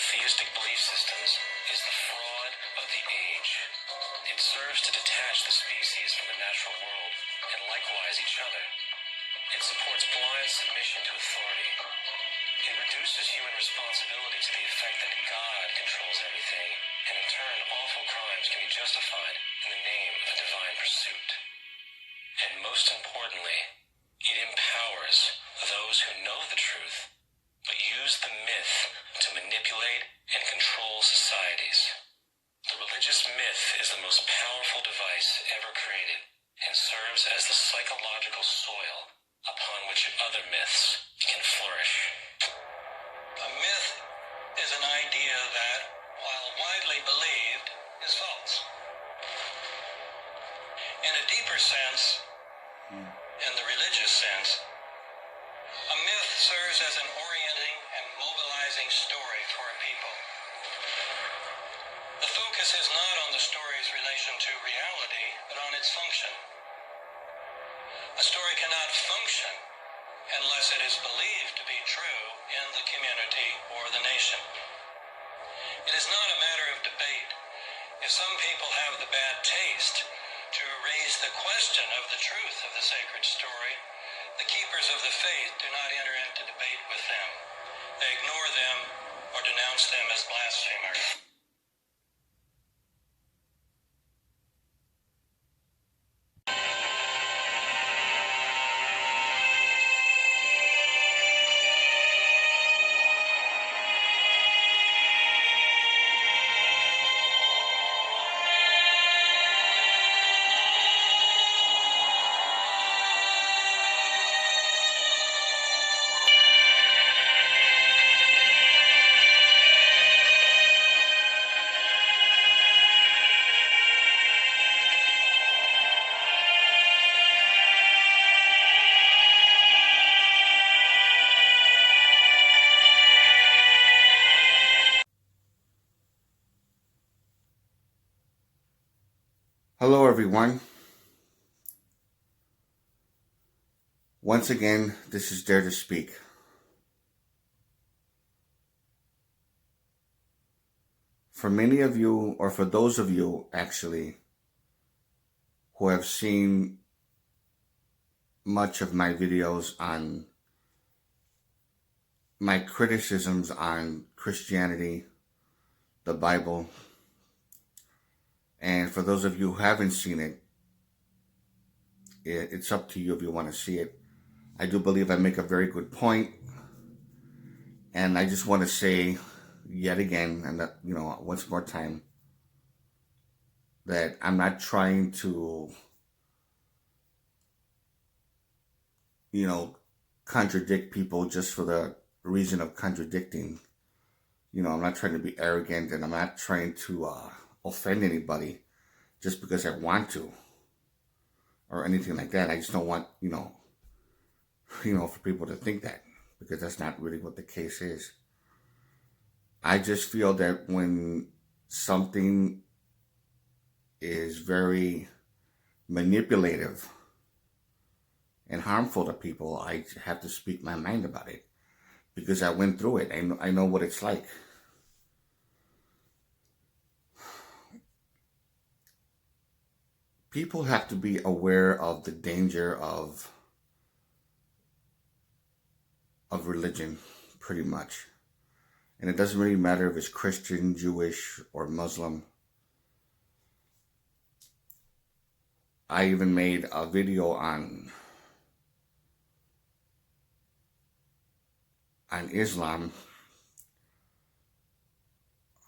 theistic belief systems is the fraud of the age. It serves to detach the species from the natural world, and likewise each other. It supports blind submission to authority. It reduces human responsibility to the effect that God controls everything, and in turn awful crimes can be justified in the name of a divine pursuit. And most importantly, it empowers those who know the truth, but use the myth to manipulate and control societies. The religious myth is the most powerful device ever created and serves as the psychological soil upon which other myths can flourish. A myth is an idea that, while widely believed, is false. In a deeper sense, in the religious sense, a myth serves as an orienting and mobilizing story for a people. The focus is not on the story's relation to reality, but on its function. A story cannot function unless it is believed to be true in the community or the nation. It is not a matter of debate. If some people have the bad taste to raise the question of the truth of the sacred story, the keepers of the faith do not enter into debate with them. They ignore them or denounce them as blasphemers. Hello everyone. Once again, this is Dare to Speak. For many of you, or for those of you actually, who have seen much of my videos on my criticisms on Christianity, the Bible, and for those of you who haven't seen it, it's up to you if you want to see it. I do believe I make a very good point, and I just want to say yet again, and that, once more time, that I'm not trying to, contradict people just for the reason of contradicting. I'm not trying to be arrogant, and I'm not trying to offend anybody just because I want to, or anything like that. I just don't want, for people to think that, because that's not really what the case is. I just feel that when something is very manipulative and harmful to people, I have to speak my mind about it, because I went through it. I know what it's like. People have to be aware of the danger of religion, pretty much. And it doesn't really matter if it's Christian, Jewish, or Muslim. I even made a video on Islam,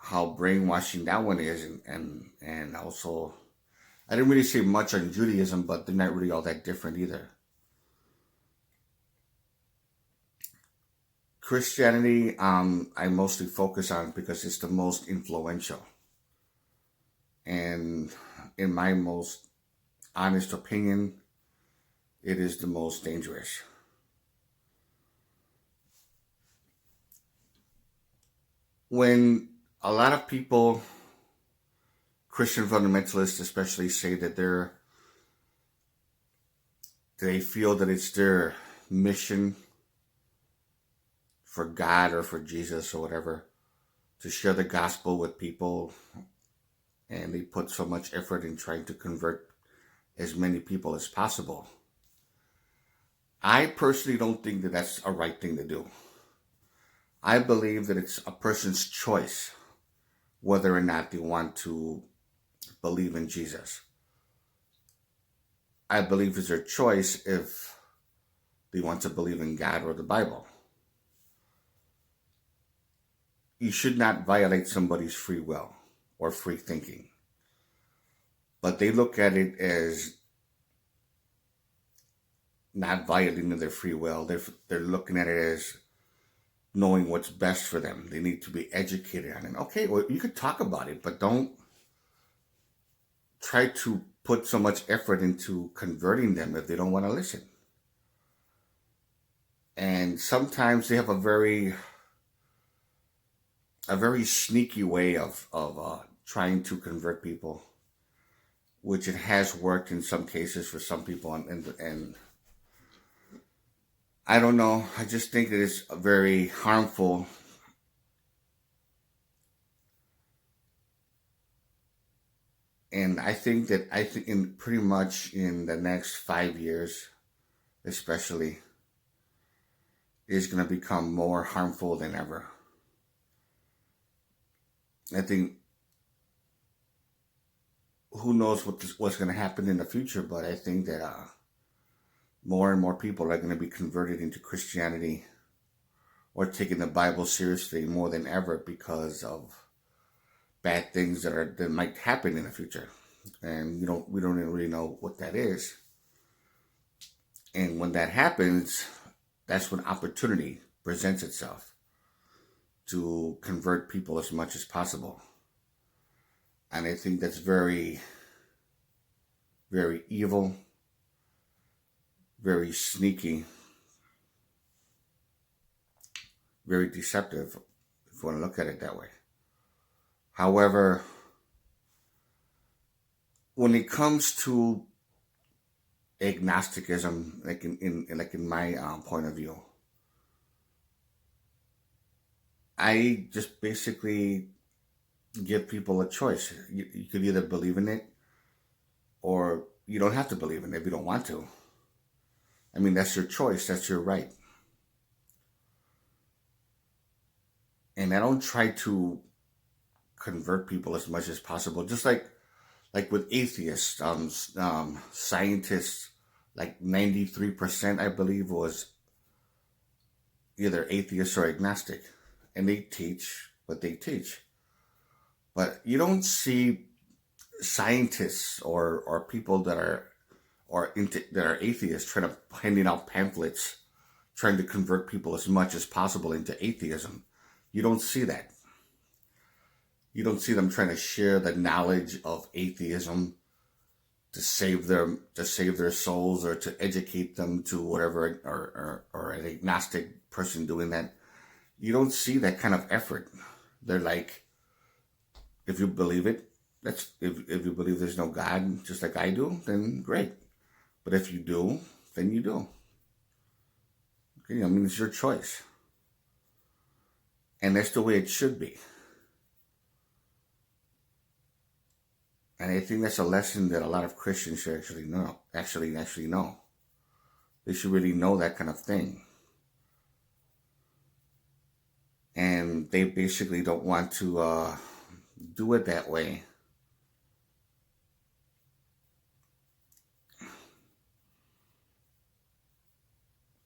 how brainwashing that one is, and also, I didn't really say much on Judaism, but they're not really all that different either. Christianity, I mostly focus on because it's the most influential. And in my most honest opinion, it is the most dangerous. When a lot of people, Christian fundamentalists especially, say that they feel that it's their mission for God or for Jesus or whatever to share the gospel with people, and they put so much effort in trying to convert as many people as possible. I personally don't think that that's a right thing to do. I believe that it's a person's choice whether or not they want to believe in Jesus. I believe it's their choice if they want to believe in God or the Bible. You should not violate somebody's free will or free thinking. But they look at it as not violating their free will. They're looking at it as knowing what's best for them. They need to be educated on it. Okay, well, you could talk about it, but don't try to put so much effort into converting them if they don't want to listen. And sometimes they have a very sneaky way of trying to convert people, which it has worked in some cases for some people, and I don't know. I just think it is very harmful. And I think in pretty much in the next 5 years, especially, is going to become more harmful than ever. I think who knows what's going to happen in the future, but I think that more and more people are going to be converted into Christianity or taking the Bible seriously more than ever because of bad things that might happen in the future, and we don't even really know what that is. And when that happens, that's when opportunity presents itself to convert people as much as possible. And I think that's very, very evil, very sneaky, very deceptive, if you want to look at it that way. However, when it comes to agnosticism, like in my point of view, I just basically give people a choice. You could either believe in it, or you don't have to believe in it if you don't want to. I mean, that's your choice. That's your right. And I don't try to convert people as much as possible. Just like with atheists, scientists, like 93%, I believe, was either atheist or agnostic. And they teach what they teach. But you don't see scientists or people that are atheists trying to handing out pamphlets, trying to convert people as much as possible into atheism. You don't see that. You don't see them trying to share the knowledge of atheism to save their souls, or to educate them to whatever, or an agnostic person doing that. You don't see that kind of effort. They're like, if you believe it, if you believe there's no God, just like I do, then great. But if you do, then you do. Okay, I mean, it's your choice. And that's the way it should be. And I think that's a lesson that a lot of Christians should actually know. Actually know. They should really know that kind of thing. And they basically don't want to do it that way.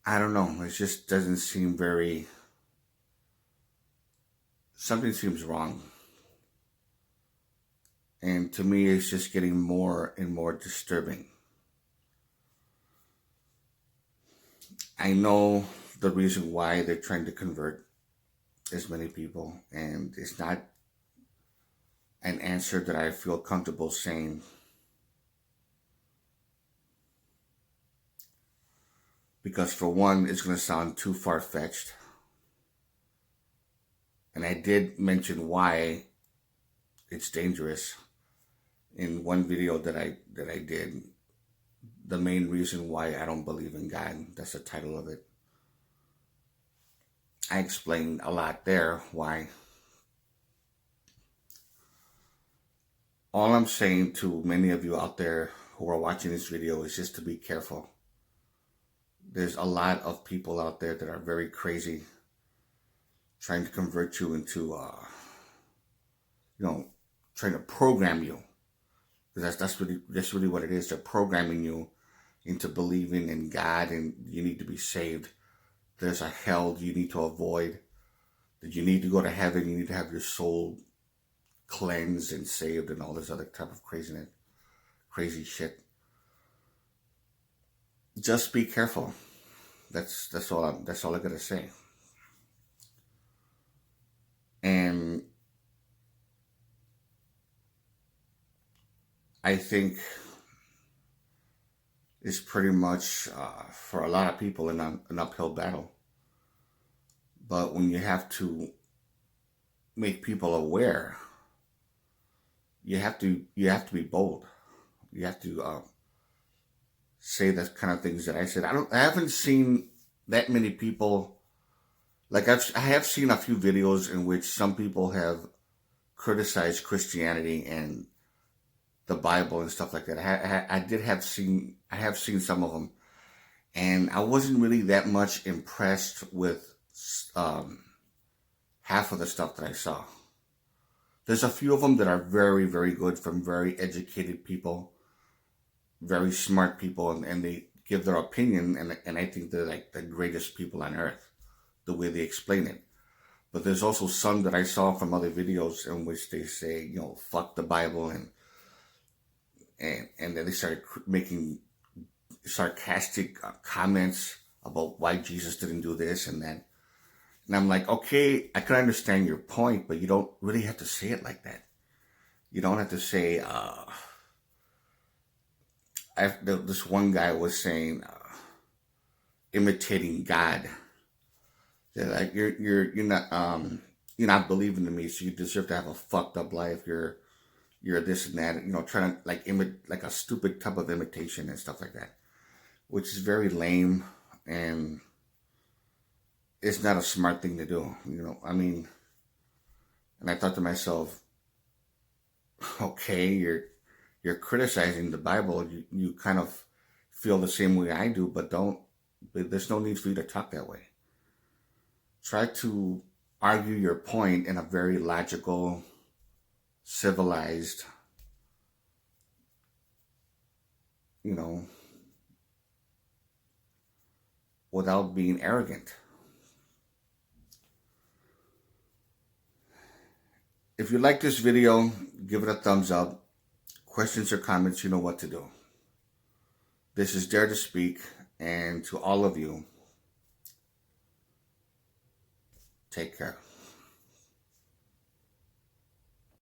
I don't know. It just doesn't seem very... Something seems wrong. And to me, it's just getting more and more disturbing. I know the reason why they're trying to convert as many people, and it's not an answer that I feel comfortable saying. Because for one, it's going to sound too far-fetched. And I did mention why it's dangerous in one video that I did. The main reason why I don't believe in God. That's the title of it. I explained a lot there why. All I'm saying to many of you out there who are watching this video is just to be careful. There's a lot of people out there that are very crazy, trying to convert you into, trying to program you. Because that's really what it is. They're programming you into believing in God and you need to be saved. There's a hell you need to avoid. That you need to go to heaven. You need to have your soul cleansed and saved and all this other type of crazy shit. Just be careful. That's all I gotta say. And I think it's pretty much for a lot of people an uphill battle. But when you have to make people aware, you have to be bold. You have to say the kind of things that I said. I haven't seen that many people. Like I have seen a few videos in which some people have criticized Christianity and the Bible and stuff like that. I have seen some of them, and I wasn't really that much impressed with half of the stuff that I saw. There's a few of them that are very, very good, from very educated people, very smart people, and they give their opinion, and I think they're like the greatest people on earth, the way they explain it. But there's also some that I saw from other videos in which they say, fuck the Bible, and then they started making sarcastic comments about why Jesus didn't do this and that. And I'm like, okay, I can understand your point, but you don't really have to say it like that. You don't have to say, this one guy was saying, imitating God. They're like, you're not believing in me, so you deserve to have a fucked up life. You're this and that, trying to like a stupid type of imitation and stuff like that, which is very lame, and it's not a smart thing to do, and I thought to myself, okay, you're criticizing the Bible. You kind of feel the same way I do, but there's no need for you to talk that way. Try to argue your point in a very logical, civilized, without being arrogant. If you like this video, give it a thumbs up. Questions or comments, you know what to do. This is Dare to Speak, and to all of you, take care.